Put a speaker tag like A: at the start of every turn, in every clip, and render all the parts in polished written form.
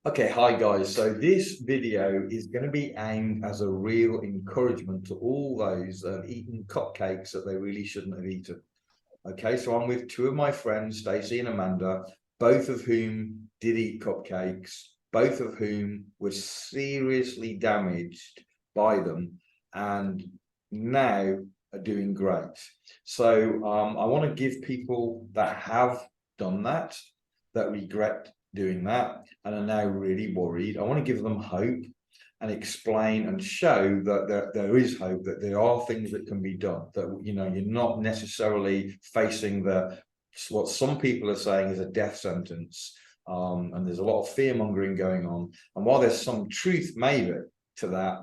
A: Okay, hi guys. So this video is going to be aimed as a real encouragement to all those that have eaten cupcakes that they really shouldn't have eaten. Okay, so I'm with two of my friends, Stacey and Amanda, both of whom did eat cupcakes, both of whom were seriously damaged by them, and now are doing great. So I want to give people that have done that, that regret doing that, and are now really worried. I want to give them hope and explain and show that there is hope, that there are things that can be done, that you're not necessarily facing what some people are saying is a death sentence. And there's a lot of fear mongering going on. And while there's some truth maybe to that,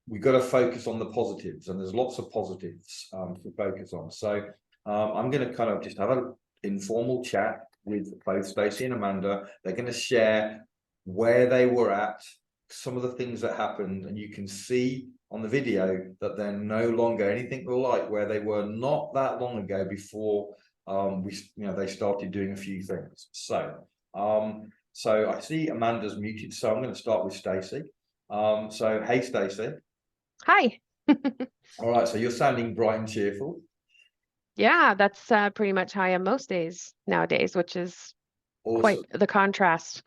A: we've got to focus on the positives, and there's lots of positives to focus on. So I'm going to kind of just have an informal chat with both Stacey and Amanda. They're going to share where they were at, some of the things that happened, and you can see on the video that they're no longer anything like where they were not that long ago before they started doing a few things. So I see Amanda's muted, so I'm going to start with Stacey. So hey Stacey.
B: Hi.
A: All right, so you're sounding bright and cheerful.
B: Yeah, that's pretty much how I am most days nowadays, which is quite
A: Awesome.
B: the contrast.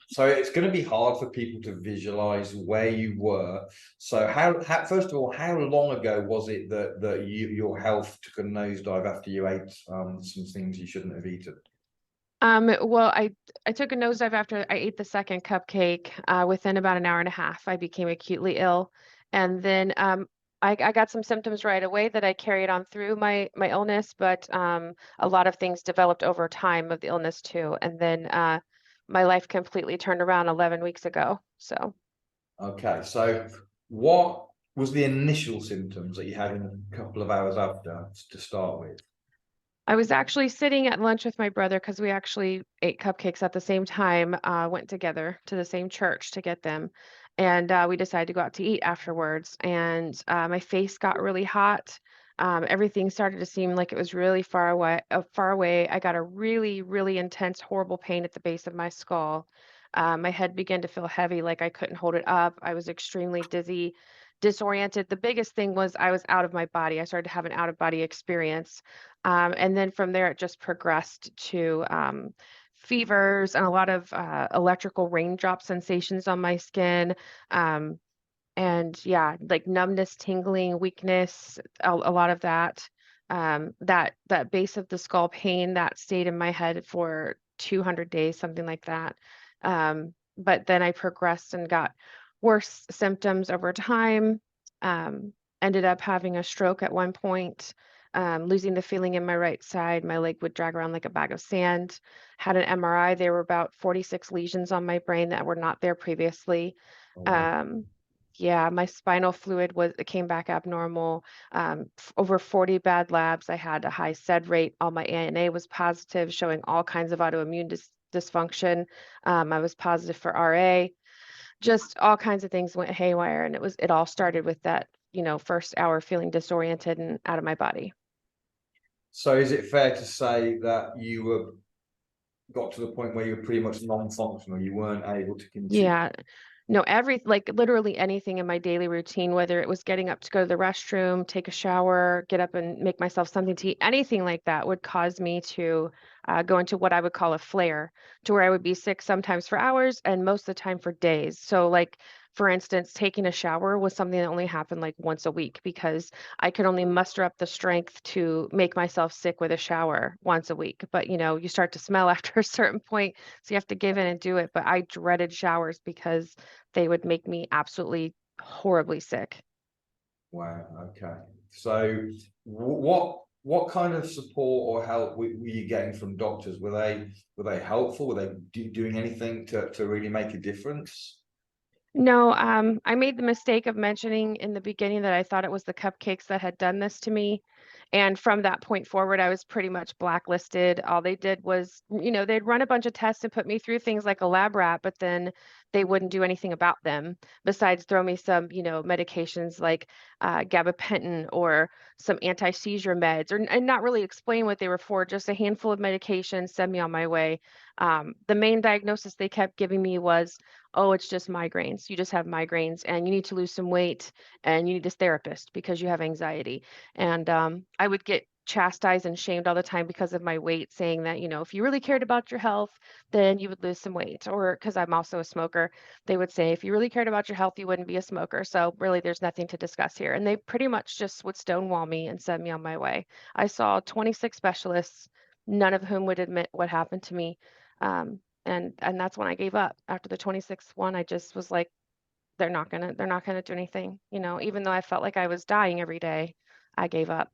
A: So it's going to be hard for people to visualize where you were. So how first of all, how long ago was it that your health took a nosedive after you ate some things you shouldn't have eaten?
B: Well, I took a nosedive after I ate the second cupcake. Within about an hour and a half, I became acutely ill, and then I got some symptoms right away that I carried on through my illness, but a lot of things developed over time of the illness too, and then my life completely turned around 11 weeks ago. So.
A: Okay, so what was the initial symptoms that you had in a couple of hours after to start with?
B: I was actually sitting at lunch with my brother because we actually ate cupcakes at the same time, went together to the same church to get them. And we decided to go out to eat afterwards. And my face got really hot. Everything started to seem like it was really far away, far away. I got a really, really intense, horrible pain at the base of my skull. My head began to feel heavy, like I couldn't hold it up. I was extremely dizzy, disoriented. The biggest thing was I was out of my body. I started to have an out of body experience. And then from there, it just progressed to fevers and a lot of electrical raindrop sensations on my skin. Um, and yeah, like numbness, tingling, weakness, a lot of that. That base of the skull pain that stayed in my head for 200 days, something like that. But then I progressed and got worse symptoms over time. Um, Ended up having a stroke at one point, losing the feeling in my right side. My leg would drag around like a bag of sand. Had an MRI. There were about 46 lesions on my brain that were not there previously.
A: Oh, wow.
B: Um, yeah, my spinal fluid it came back abnormal. Over 40 bad labs. I had a high SED rate. All my ANA was positive, showing all kinds of autoimmune dysfunction. I was positive for RA. Just all kinds of things went haywire, and it all started with that, first hour feeling disoriented and out of my body.
A: So is it fair to say that you were got to the point where you were pretty much non-functional? You weren't able to continue.
B: Yeah. No, like literally anything in my daily routine, whether it was getting up to go to the restroom, take a shower, get up and make myself something to eat, anything like that would cause me to go into what I would call a flare, to where I would be sick sometimes for hours and most of the time for days. So, like, for instance, taking a shower was something that only happened like once a week because I could only muster up the strength to make myself sick with a shower once a week. But, you start to smell after a certain point, so you have to give in and do it. But I dreaded showers because they would make me absolutely horribly sick.
A: Wow. Okay. So what kind of support or help were you getting from doctors? Were they helpful? Were they doing anything to really make a difference?
B: No, I made the mistake of mentioning in the beginning that I thought it was the cupcakes that had done this to me. And from that point forward, I was pretty much blacklisted. All they did was, they'd run a bunch of tests and put me through things like a lab rat, but then they wouldn't do anything about them besides throw me some, medications like gabapentin or some anti-seizure meds, and not really explain what they were for, just a handful of medications, send me on my way. The main diagnosis they kept giving me was oh, it's just migraines. You just have migraines and you need to lose some weight and you need this therapist because you have anxiety. And I would get chastised and shamed all the time because of my weight, saying that, if you really cared about your health, then you would lose some weight. Or because I'm also a smoker, they would say, if you really cared about your health, you wouldn't be a smoker. So really, there's nothing to discuss here. And they pretty much just would stonewall me and send me on my way. I saw 26 specialists, none of whom would admit what happened to me. And that's when I gave up. After the 26th one, I just was like, they're not gonna do anything. Even though I felt like I was dying every day, I gave up.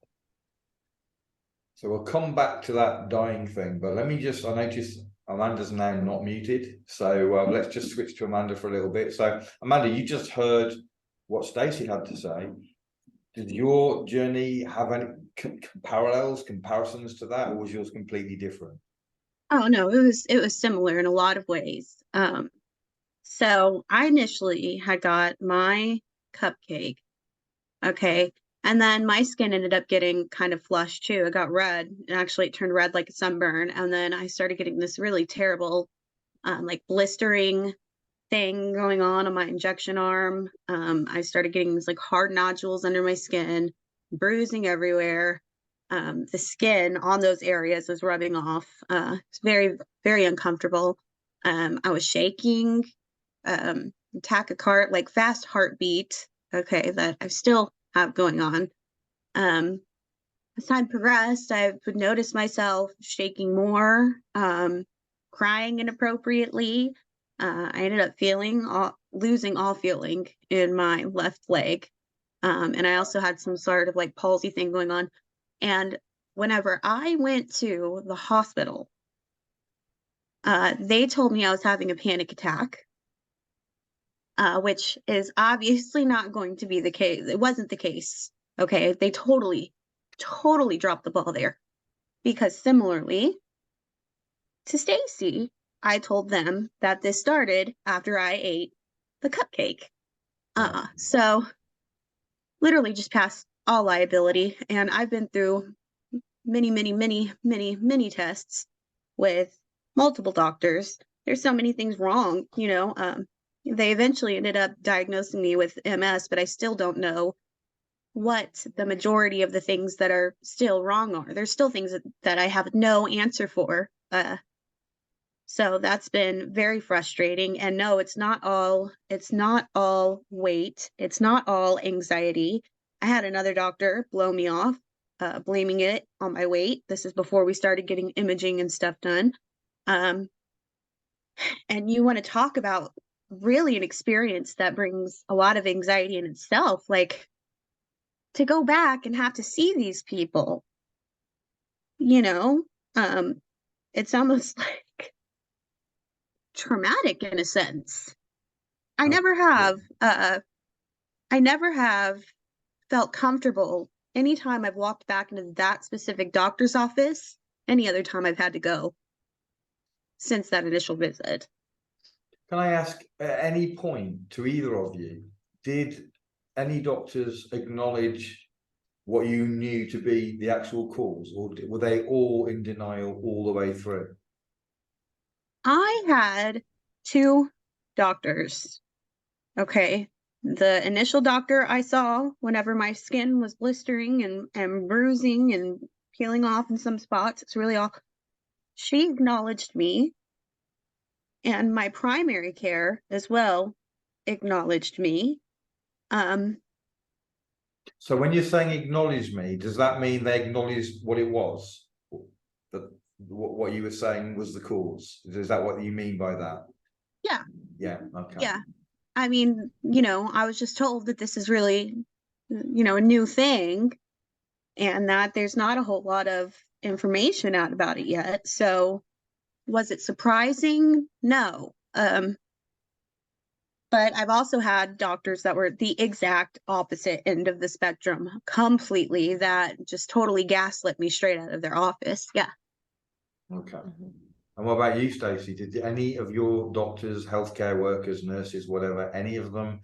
A: So we'll come back to that dying thing, but let me just, I noticed Amanda's now not muted. So let's just switch to Amanda for a little bit. So Amanda, you just heard what Stacey had to say. Did your journey have any comparisons to that, or was yours completely different?
C: Oh no, it was similar in a lot of ways. So I initially had got my cupcake, okay, and then my skin ended up getting kind of flushed too. It got red, and actually it turned red like a sunburn, and then I started getting this really terrible, like blistering thing going on my injection arm. I started getting these like hard nodules under my skin, bruising everywhere. The skin on those areas was rubbing off. It's very, very uncomfortable. I was shaking, tachycard, like fast heartbeat. Okay, that I still have going on. As time progressed, I would notice myself shaking more, crying inappropriately. I ended up losing all feeling in my left leg. And I also had some sort of like palsy thing going on. And whenever I went to the hospital, they told me I was having a panic attack, which is obviously not going to be the case. It wasn't the case. Okay. They totally dropped the ball there, because similarly to Stacey, I told them that this started after I ate the cupcake. So literally just past all liability. And I've been through many tests with multiple doctors. There's so many things wrong, they eventually ended up diagnosing me with MS, but I still don't know what the majority of the things that are still wrong are. There's still things that I have no answer for. So that's been very frustrating. And no, it's not all weight. It's not all anxiety. I had another doctor blow me off, blaming it on my weight. This is before we started getting imaging and stuff done. And you want to talk about really an experience that brings a lot of anxiety in itself, like to go back and have to see these people, it's almost like traumatic in a sense. I never have felt comfortable anytime I've walked back into that specific doctor's office, any other time I've had to go since that initial visit.
A: Can I ask, at any point to either of you, did any doctors acknowledge what you knew to be the actual cause, or were they all in denial all the way through?
C: I had two doctors. Okay. The initial doctor I saw whenever my skin was blistering and bruising and peeling off in some spots, it's really awful. She acknowledged me, and my primary care as well acknowledged me.
A: So when you're saying acknowledge me, does that mean they acknowledged what it was? That what you were saying was the cause? Is that what you mean by that?
C: Yeah.
A: Yeah. Okay.
C: Yeah. I mean, I was just told that this is really, a new thing, and that there's not a whole lot of information out about it yet. So was it surprising? No. But I've also had doctors that were the exact opposite end of the spectrum completely, that just totally gaslit me straight out of their office. Yeah.
A: Okay. And what about you, Stacey? Did any of your doctors, healthcare workers, nurses, whatever, any of them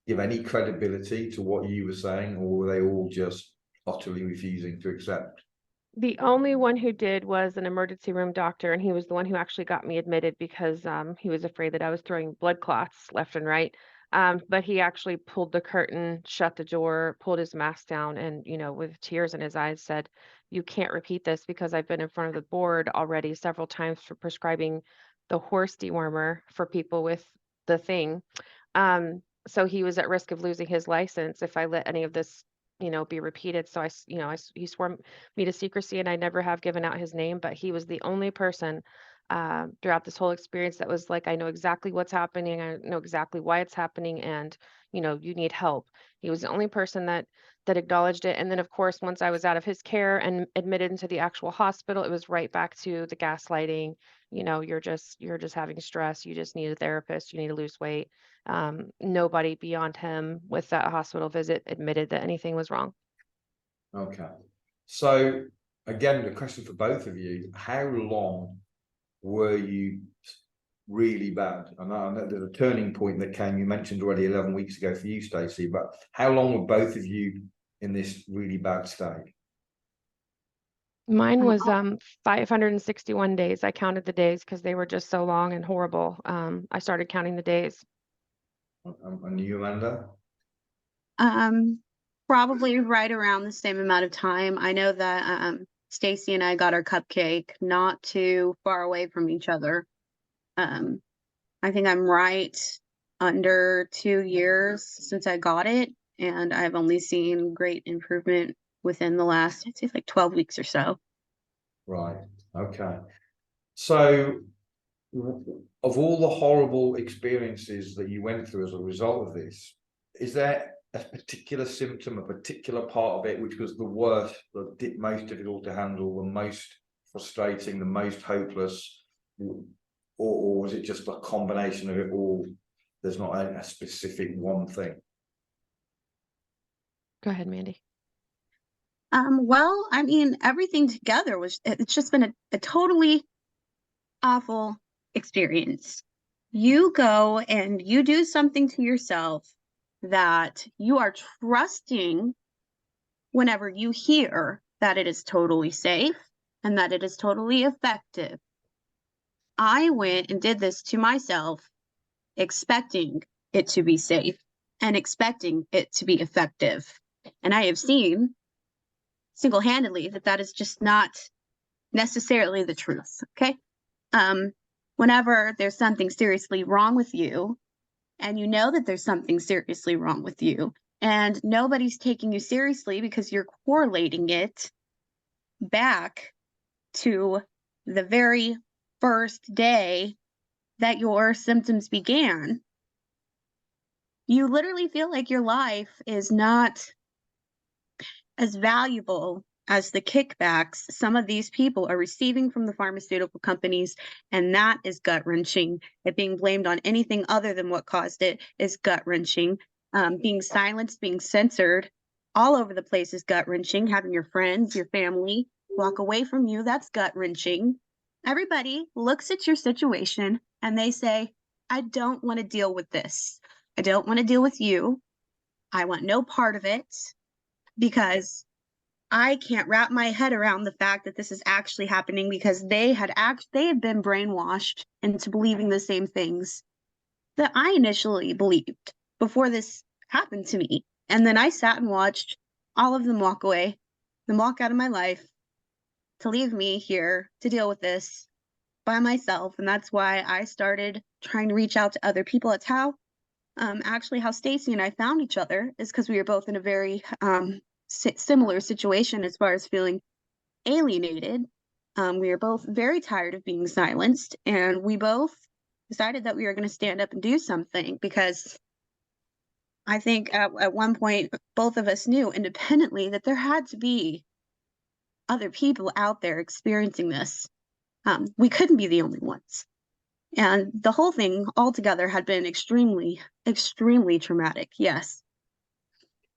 A: give any credibility to what you were saying, or were they all just utterly refusing to accept?
B: The only one who did was an emergency room doctor, and he was the one who actually got me admitted because he was afraid that I was throwing blood clots left and right. But he actually pulled the curtain, shut the door, pulled his mask down, and with tears in his eyes, said, "You can't repeat this because I've been in front of the board already several times for prescribing the horse dewormer for people with the thing." So he was at risk of losing his license if I let any of this, be repeated. So he swore me to secrecy, and I never have given out his name, but he was the only person throughout this whole experience that was like, I know exactly what's happening. I know exactly why it's happening, and you need help. He was the only person that acknowledged it. And then, of course, once I was out of his care and admitted into the actual hospital, it was right back to the gaslighting. You're just having stress. You just need a therapist. You need to lose weight. Nobody beyond him with that hospital visit admitted that anything was wrong.
A: Okay. So again, the question for both of you, how long were you really bad? I know there's a turning point that came, you mentioned already 11 weeks ago for you, Stacey, but how long were both of you in this really bad state?
B: Mine
C: Um,
B: was 561 days. I counted the days because they were just so long and horrible. I started counting the days.
A: And you, Amanda?
C: Probably right around the same amount of time. I know that Stacy and I got our cupcake not too far away from each other. I think I'm right under 2 years since I got it, and I've only seen great improvement within the last, I'd say, like 12 weeks or so.
A: Right. Okay. So of all the horrible experiences that you went through as a result of this, is there a particular symptom, a particular part of it which was the worst, the most difficult to handle, the most frustrating, the most hopeless, or was it just a combination of it all? There's not a specific one thing.
B: Go ahead, Mandy.
C: Well, I mean, everything together it's just been a totally awful experience. You go and you do something to yourself that you are trusting whenever you hear that it is totally safe and that it is totally effective. I went and did this to myself, expecting it to be safe and expecting it to be effective. And I have seen single-handedly that is just not necessarily the truth. Okay. Whenever there's something seriously wrong with you, and you know that there's something seriously wrong with you, and nobody's taking you seriously because you're correlating it back to the very first day that your symptoms began, you literally feel like your life is not as valuable as the kickbacks some of these people are receiving from the pharmaceutical companies, and that is gut-wrenching. It being blamed on anything other than what caused it is gut-wrenching. Being silenced, being censored all over the place is gut-wrenching. Having your friends, your family walk away from you, that's gut-wrenching. Everybody looks at your situation and they say, I don't want to deal with this. I don't want to deal with you. I want no part of it, because I can't wrap my head around the fact that this is actually happening, because they had been brainwashed into believing the same things that I initially believed before this happened to me. And then I sat and watched all of them walk away, them walk out of my life to leave me here to deal with this by myself. And that's why I started trying to reach out to other people. It's how how Stacy and I found each other, is because we were both in a very similar situation as far as feeling alienated. We were both very tired of being silenced, and we both decided that we were going to stand up and do something, because I think at one point both of us knew independently that there had to be other people out there experiencing this. We couldn't be the only ones. And the whole thing altogether had been extremely, extremely traumatic. Yes.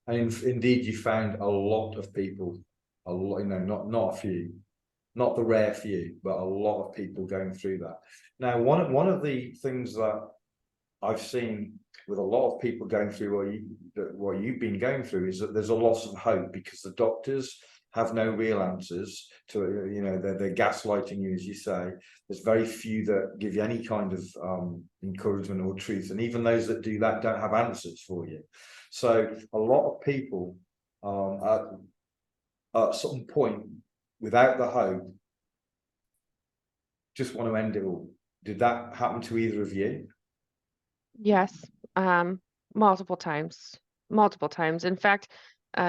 A: And indeed, you found a lot of people, a lot, not a few, not the rare few, but a lot of people going through that. Now, one of the things that I've seen with a lot of people going through what you've been going through is that there's a loss of hope, because the doctors have no real answers to, you know, they're gaslighting you, as you say. There's very few that give you any kind of encouragement or truth, and even those that do that don't have answers for you. So a lot of people at some point, without the hope, just want to end it all. Did that happen to either of you?
B: Yes, multiple times, multiple times. In fact,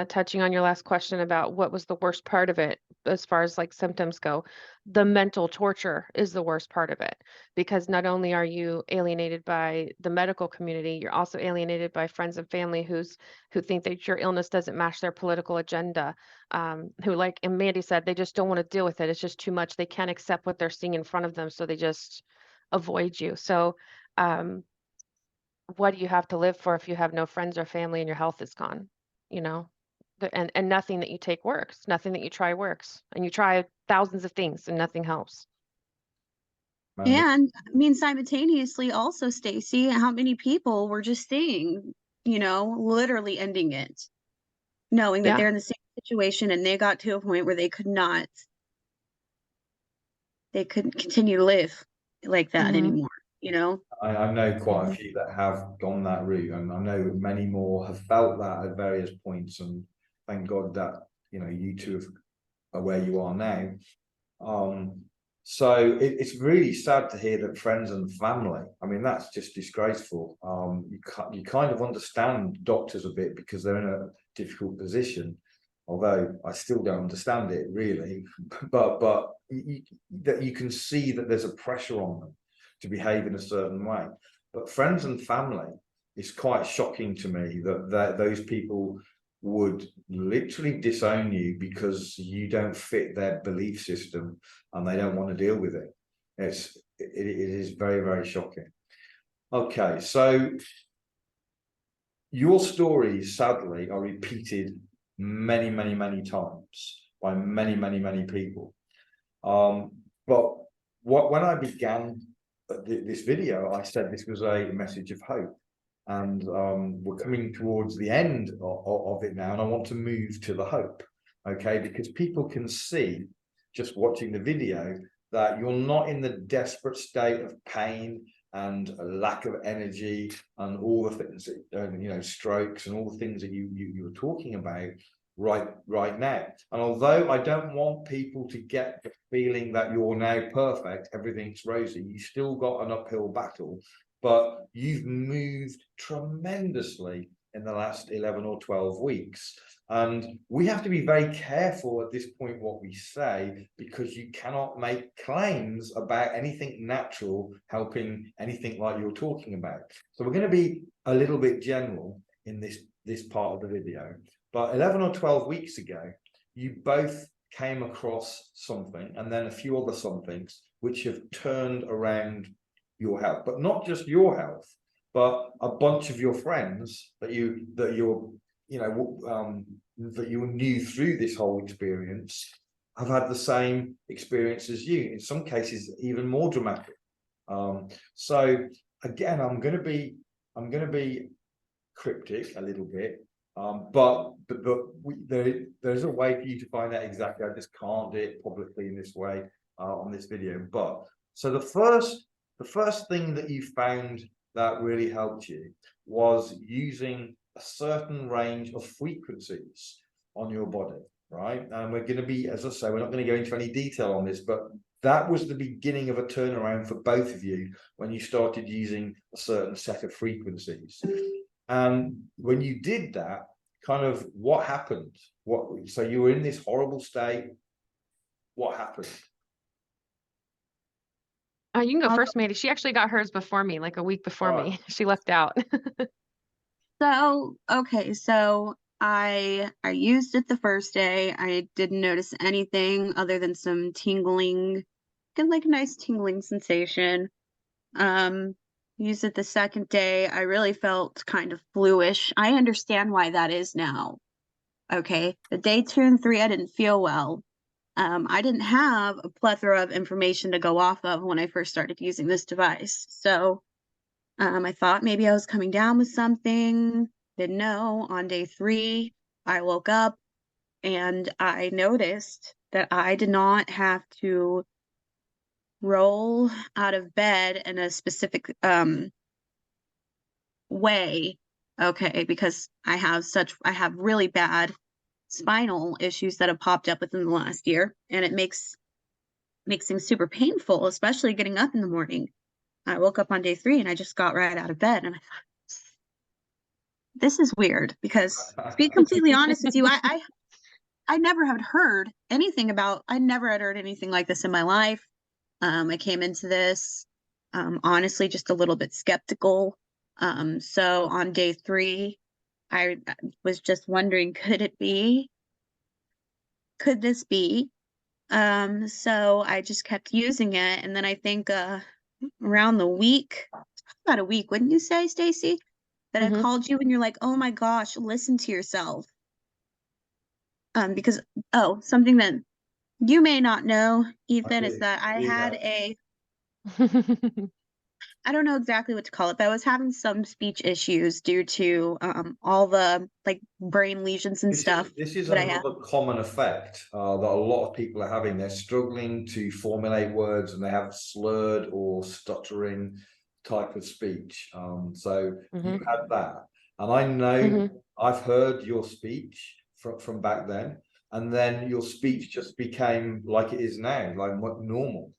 B: touching on your last question about what was the worst part of it, as far as like symptoms go, the mental torture is the worst part of it, because not only are you alienated by the medical community, you're also alienated by friends and family who think that your illness doesn't match their political agenda, who, like and Mandy said, they just don't want to deal with it. It's just too much. They can't accept what they're seeing in front of them, so they just avoid you. So, what do you have to live for if you have no friends or family and your health is gone? You know, and nothing that you take works, nothing that you try works, and you try thousands of things and nothing helps.
A: Mandy?
C: And I mean, simultaneously, also, Stacy, how many people were just saying, you know, literally ending it, knowing that
B: Yeah.
C: they're in the same situation and they got to a point where they couldn't continue to live like that
B: Mhm.
C: anymore, you know?
A: I know quite a
B: Mhm.
A: few that have gone that route, and I know many more have felt that at various points, and thank God that, you know, you two are where you are now. So it's really sad to hear that friends and family, I mean, that's just disgraceful. You kind of understand doctors a bit because they're in a difficult position, although I still don't understand it really. But that you can see that there's a pressure on them to behave in a certain way. But friends and family, it's quite shocking to me that those people would literally disown you because you don't fit their belief system and they don't want to deal with it. It is very, very shocking. Okay, so your stories, sadly, are repeated many, many, many times by many, many, many people. But when I began this video, I said this was a message of hope. And we're coming towards the end of it now, and I want to move to the hope, okay? Because people can see, just watching the video, that you're not in the desperate state of pain and a lack of energy and all the things that, you know, strokes and all the things that you were talking about right now. And although I don't want people to get the feeling that you're now perfect, everything's rosy, you still got an uphill battle. But you've moved tremendously in the last 11 or 12 weeks. And we have to be very careful at this point what we say, because you cannot make claims about anything natural helping anything like you're talking about. So we're going to be a little bit general in this part of the video. But 11 or 12 weeks ago, you both came across something, and then a few other somethings, which have turned around your health, but not just your health, but a bunch of your friends that you knew through this whole experience have had the same experience as you, in some cases even more dramatic. So again, I'm going to be cryptic a little bit, but there's a way for you to find out exactly. I just can't do it publicly in this way on this video. But so the first thing that you found that really helped you was using a certain range of frequencies on your body, right? And we're going to be, as I say, we're not going to go into any detail on this, but that was the beginning of a turnaround for both of you when you started using a certain set of frequencies. And when you did that, kind of what happened? So you were in this horrible state. What happened?
B: You can go first, Mandy. She actually got hers before me, like a week before me. She lucked out.
C: So, okay, so I used it the first day. I didn't notice anything other than some tingling, like a nice tingling sensation. Used it the second day. I really felt kind of fluish. I understand why that is now. Okay, the day 2 and 3, I didn't feel well. I didn't have a plethora of information to go off of when I first started using this device. So I thought maybe I was coming down with something. Didn't know. On day 3, I woke up and I noticed that I did not have to roll out of bed in a specific way. Okay, because I have really bad spinal issues that have popped up within the last year, and it makes things super painful, especially getting up in the morning. I woke up on day 3 and I just got right out of bed, and I thought, this is weird, because to be completely honest with you, I never had heard anything like this in my life. I came into this honestly just a little bit skeptical. So on day 3, I was just wondering, could this be? So I just kept using it, and then I think around about a week, wouldn't you say, Stacy, that I called you and you're like, oh my gosh, listen to yourself. Because something that you may not know, Ethan, is that I had I don't know exactly what to call it, but I was having some speech issues due to all the like brain lesions and stuff.
A: This is
C: that I have.
A: another common effect that a lot of people are having. They're struggling to formulate words, and they have slurred or stuttering type of speech. So you had that, and I know I've heard your speech from back then, and then your speech just became like it is now, like normal.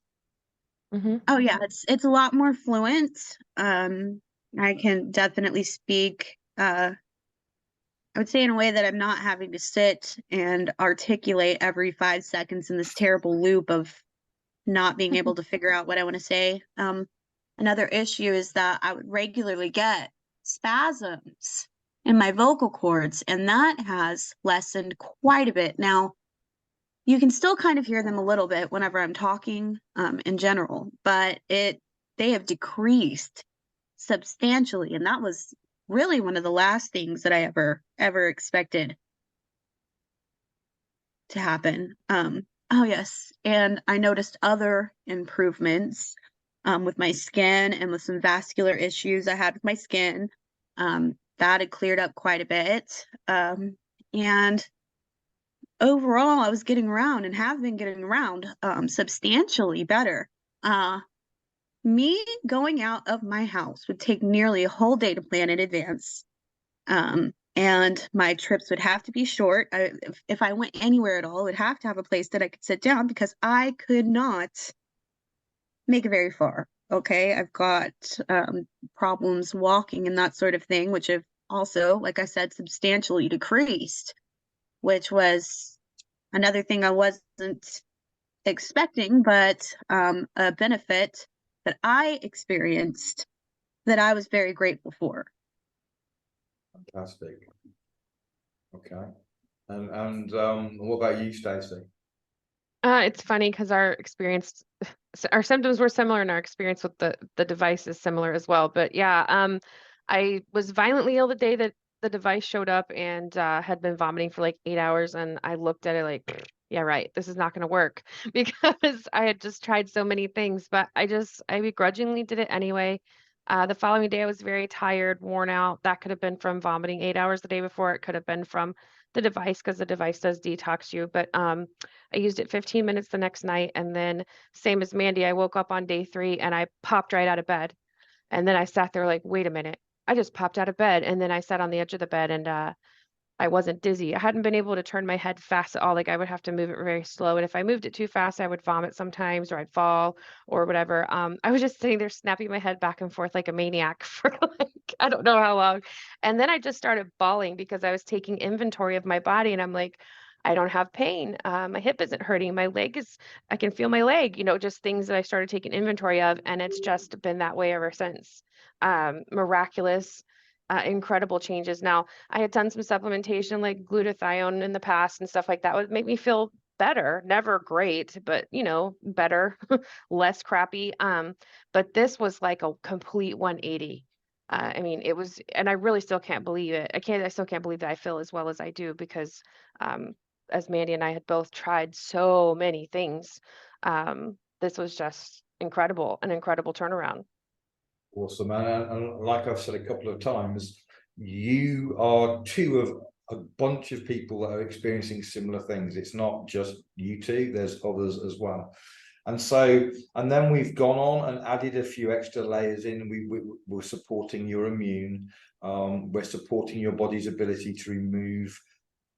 C: Oh yeah, it's a lot more fluent. I can definitely speak I would say in a way that I'm not having to sit and articulate every 5 seconds in this terrible loop of not being able to figure out what I want to say. Another issue is that I would regularly get spasms in my vocal cords, and that has lessened quite a bit. Now, you can still kind of hear them a little bit whenever I'm talking in general, but they have decreased substantially, and that was really one of the last things that I ever expected to happen. Oh yes, and I noticed other improvements with my skin and with some vascular issues I had with my skin. That had cleared up quite a bit. And overall, I was getting around and have been getting around substantially better. Me going out of my house would take nearly a whole day to plan in advance. And my trips would have to be short. If I went anywhere at all, I would have to have a place that I could sit down, because I could not make it very far. Okay, I've got problems walking and that sort of thing, which have also, like I said, substantially decreased, which was another thing I wasn't expecting, but a benefit that I experienced that I was very grateful for.
A: Fantastic. Okay. And what about you, Stacey?
B: It's funny because our symptoms were similar, and our experience with the device is similar as well. But yeah, I was violently ill the day that the device showed up, and had been vomiting for like 8 hours. And I looked at it like, yeah, right, this is not going to work because I had just tried so many things. But I begrudgingly did it anyway. The following day, I was very tired, worn out. That could have been from vomiting 8 hours the day before. It could have been from the device, because the device does detox you. But I used it 15 minutes the next night, and then same as Mandy, I woke up on day 3 and I popped right out of bed. And then I sat there like, wait a minute, I just popped out of bed. And then I sat on the edge of the bed, and I wasn't dizzy. I hadn't been able to turn my head fast at all. Like, I would have to move it very slow. And if I moved it too fast, I would vomit sometimes, or I'd fall or whatever. I was just sitting there snapping my head back and forth like a maniac for like, I don't know how long. And then I just started bawling because I was taking inventory of my body, and I'm like, I don't have pain. My hip isn't hurting. I can feel my leg, just things that I started taking inventory of. And it's just been that way ever since. Miraculous, incredible changes. Now, I had done some supplementation like glutathione in the past and stuff like that would make me feel better. Never great, but better, less crappy. But this was like a complete 180. I mean, it was, and I really still can't believe it. I still can't believe that I feel as well as I do, because as Mandy and I had both tried so many things, this was just incredible, an incredible turnaround.
A: Awesome. And like I've said a couple of times, you are two of a bunch of people that are experiencing similar things. It's not just you two, there's others as well. And so, and then we've gone on and added a few extra layers in. We're supporting your immune. We're supporting your body's ability to remove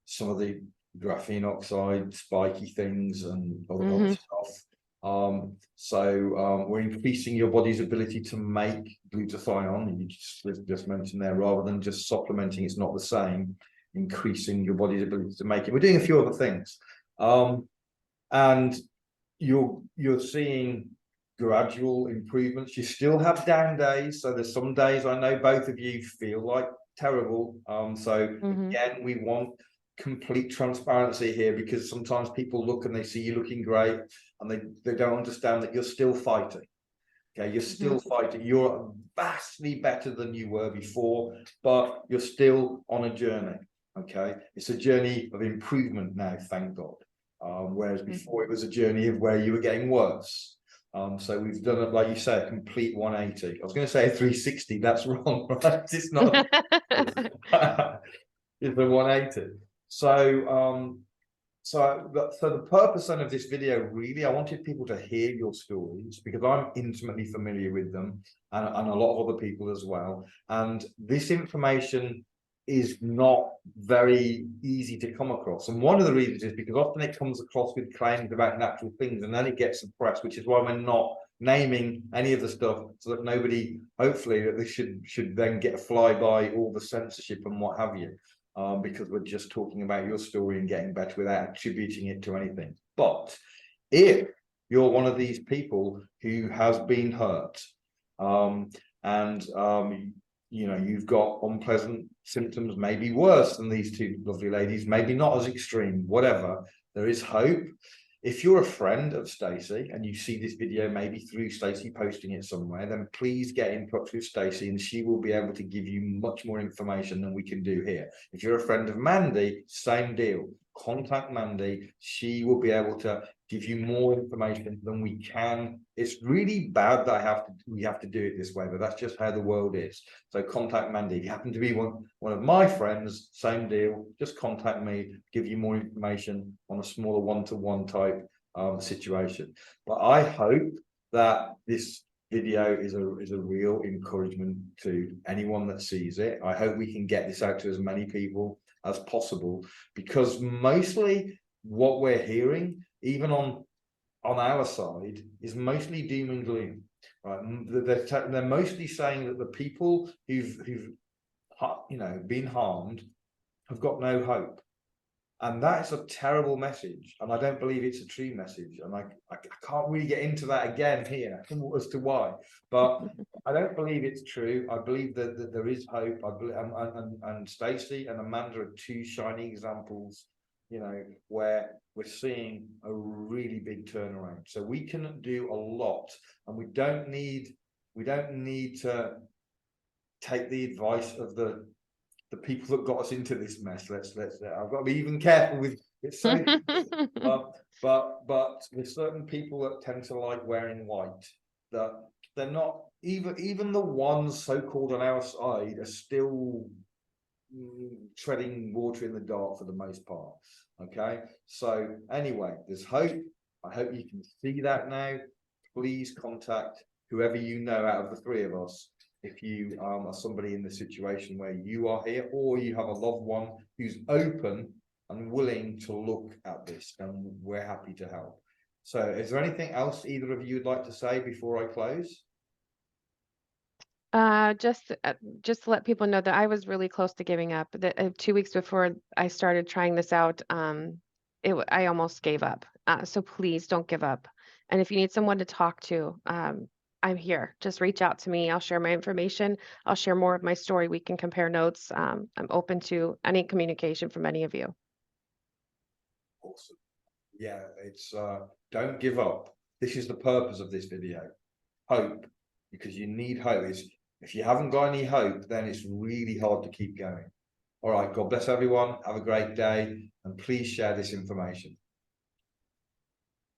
A: some of the graphene oxide, spiky things and other stuff. We're increasing your body's ability to make glutathione. You just mentioned there, rather than just supplementing, it's not the same. Increasing your body's ability to make it. We're doing a few other things, and you're seeing gradual improvements. You still have down days, so there's some days I know both of you feel like terrible. Again, we want complete transparency here, because sometimes people look and they see you looking great and they don't understand that you're still fighting. Okay, you're still fighting. You're vastly better than you were before, but you're still on a journey. Okay, it's a journey of improvement now, thank God. Whereas before it was a journey of where you were getting worse. So we've done it, like you say, a complete 180. I was going to say a 360. That's wrong, right? It's not. It's a 180. So the purpose then of this video, really, I wanted people to hear your stories, because I'm intimately familiar with them, and a lot of other people as well. And this information is not very easy to come across. And one of the reasons is because often it comes across with claims about natural things, and then it gets suppressed, which is why we're not naming any of the stuff, so that nobody, hopefully, that they should then get a flyby all the censorship and what have you. Because we're just talking about your story and getting better without attributing it to anything. But if you're one of these people who has been hurt, you know, you've got unpleasant symptoms, maybe worse than these two lovely ladies, maybe not as extreme, whatever, there is hope. If you're a friend of Stacey and you see this video maybe through Stacey posting it somewhere, then please get in touch with Stacey, and she will be able to give you much more information than we can do here. If you're a friend of Mandy, same deal. Contact Mandy. She will be able to give you more information than we can. It's really bad that we have to do it this way, but that's just how the world is. So contact Mandy. If you happen to be one of my friends, same deal. Just contact me, give you more information on a smaller one-to-one type situation. But I hope that this video is a real encouragement to anyone that sees it. I hope we can get this out to as many people as possible, because mostly what we're hearing, even on our side, is mostly doom and gloom. Right? They're mostly saying that the people who've been harmed have got no hope, and that is a terrible message. And I don't believe it's a true message. And I can't really get into that again here as to why, but I don't believe it's true. I believe that there is hope. I believe, and Stacey and Amanda are two shining examples, you know, where we're seeing a really big turnaround. So we can do a lot, and we don't need to take the advice of the people that got us into this mess. I've got to be even careful with it. So, but there's certain people that tend to like wearing white, that they're not even the ones so-called on our side are still treading water in the dark for the most part. Okay, so anyway, there's hope. I hope you can see that now. Please contact whoever you know out of the three of us, if you are somebody in the situation where you are here, or you have a loved one who's open and willing to look at this, and we're happy to help. So is there anything else either of you would like to say before I close?
B: Just to let people know that I was really close to giving up. That 2 weeks before I started trying this out, I almost gave up. So please don't give up. And if you need someone to talk to, I'm here. Just reach out to me. I'll share my information. I'll share more of my story. We can compare notes. I'm open to any communication from any of you.
A: Awesome. Yeah, it's don't give up. This is the purpose of this video. Hope, because you need hope. If you haven't got any hope, then it's really hard to keep going. All right, God bless everyone. Have a great day, and please share this information.